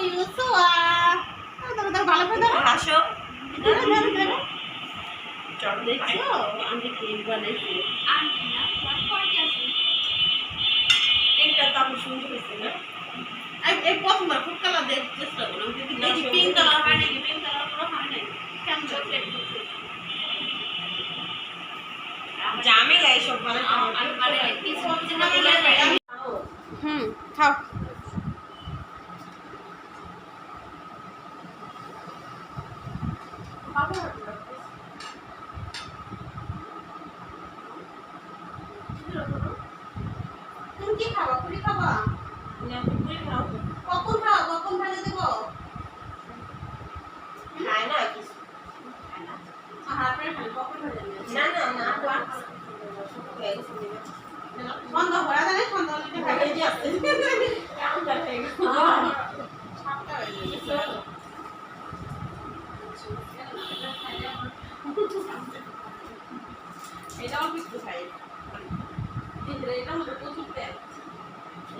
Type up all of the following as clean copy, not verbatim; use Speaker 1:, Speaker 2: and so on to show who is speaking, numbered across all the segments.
Speaker 1: ইউসুয়া তোর ভালো করে ধরো
Speaker 2: হাসো
Speaker 1: ধরো ধরো ধরো
Speaker 2: চল
Speaker 1: দেখছো আমি কেক বানাইছি
Speaker 2: আন্টি না কোয়ালিটি আছে কেকটা তো আমি সুন্দর হয়েছে না
Speaker 1: এই প্রথমবার ফুড কালার দিয়ে চেষ্টা করলাম কিন্তু এই পিঙ্ক কালার হয় নাকি পিঙ্ক কালার পুরো হয় নাই কেমন চকলেট
Speaker 2: জামেলা এইসব মানে
Speaker 1: মানে কিছু খাও তুমি কি খাবা পুরি খাবা কখন খাও কখন ভাজা দেবো
Speaker 2: খায় না কিছু
Speaker 1: আপনার খান কখন ভাজা দেবো
Speaker 2: না না না
Speaker 1: সন্ধ্যা ভরা জানে সন্ধ্যা হলে ভাজা দিয়ে আসতে এটাও একটু খাই এটা হলো প্রচুর তেল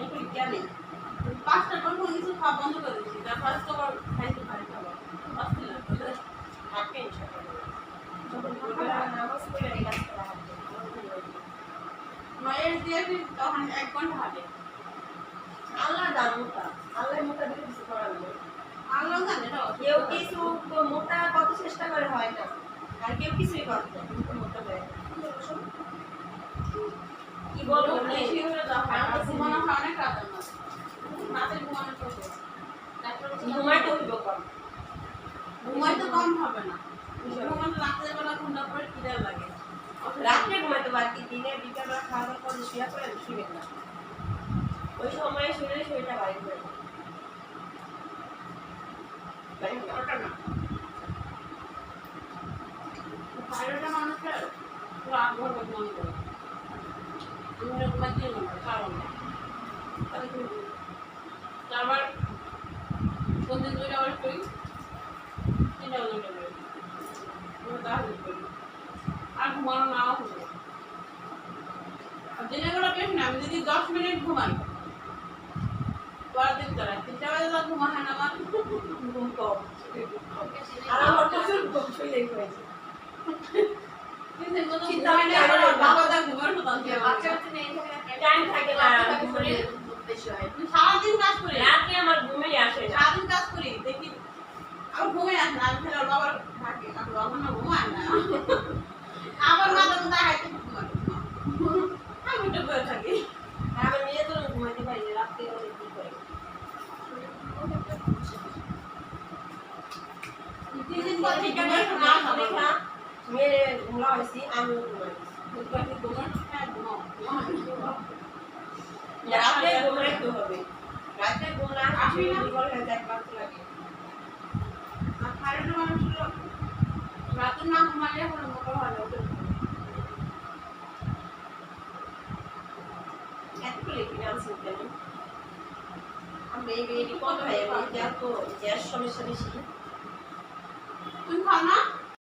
Speaker 1: এগুলি কেন 5টা পর কোনো কিছু খাওয়া বন্ধ করে দিচ্ছি তারপর তো খাইতে পারি খাবার মায়ের দিয়ে তখন 1 ঘন্টা হবে
Speaker 2: আল্লাহ জানুকা আল্লাহ মোটা দিতে কিছু করার নেই
Speaker 1: আল্লাহ জানে
Speaker 2: কেউ কিছু মোটা কত চেষ্টা করে হয় না আর কেউ কিছুই করে না কিন্তু মোটা হয় কি বলবো
Speaker 1: ঘুমানো খাওয়ানো কাজ রাতের ঘুমানো
Speaker 2: ঘুমাই তো হইব কম
Speaker 1: ঘুমাই তো কম হবে না ঘুমানো রাতের বেলা ঘুমটা পরে খিদে লাগে
Speaker 2: রাত্রে ঘুমাইতে পারতি দিনে বিকালবেলা খাওয়া দাওয়া করে শুয়ে পড়ে শুয়ে না ওই সময় শরীরটা বাইরে হয়ে
Speaker 1: ওটা না বাইরেটা মানুষের পুরো আগ্রহ ঘুমানো করে আমি ঘুমাই দিয়ে না কারণ আবার কোনদিন দুইটা আবার করি 3টা দুইটা করি আর ঘুমানো নাও হবে দিনের বেলা বেশ না আমি যদি 10 মিনিট ঘুমাই পরের দিন তারা 3টা বাজে তো ঘুমা হয় না আমার
Speaker 2: ঘুম কম আর আমার প্রচুর ঘুম শুয়ে হয়েছে
Speaker 1: চিন্তা হয় না বাবা দা ঘুমার মতন
Speaker 2: বাচ্চা নেই টাইম থাকে না
Speaker 1: সারাদিন কাজ করি
Speaker 2: রাতে আমার ঘুমই আসে না
Speaker 1: সারাদিন কাজ করি দেখি আর ঘুমে আসে না আমি ফেরার বাবার থাকে আর বাবা না ঘুমায় না আবার মাঝে মধ্যে হাইতে ঘুমায় আমি তো বসে থাকি
Speaker 2: আমার মেয়ে তো ঘুমাইতে পারি না রাতে অনেক কি করে
Speaker 1: দিন পর
Speaker 2: ঠিক
Speaker 1: দিন
Speaker 2: আছে না দেখা মেরে ঘুমলা হইছি আমি ঘুমাই রাতে ঘুমাইতে হবে রাতে ঘুম না আসলে দুর্বল হয়ে যায় ক্লান্ত লাগে
Speaker 1: আর খাইলে মানুষ রাতে না ঘুমালে কোনো মোটা ভালো
Speaker 2: এতগুলো ফিনান্স কেন আমি এই কত হয় আমি যা তো গ্যাস সমস্যা বেশি
Speaker 1: তুমি খাও না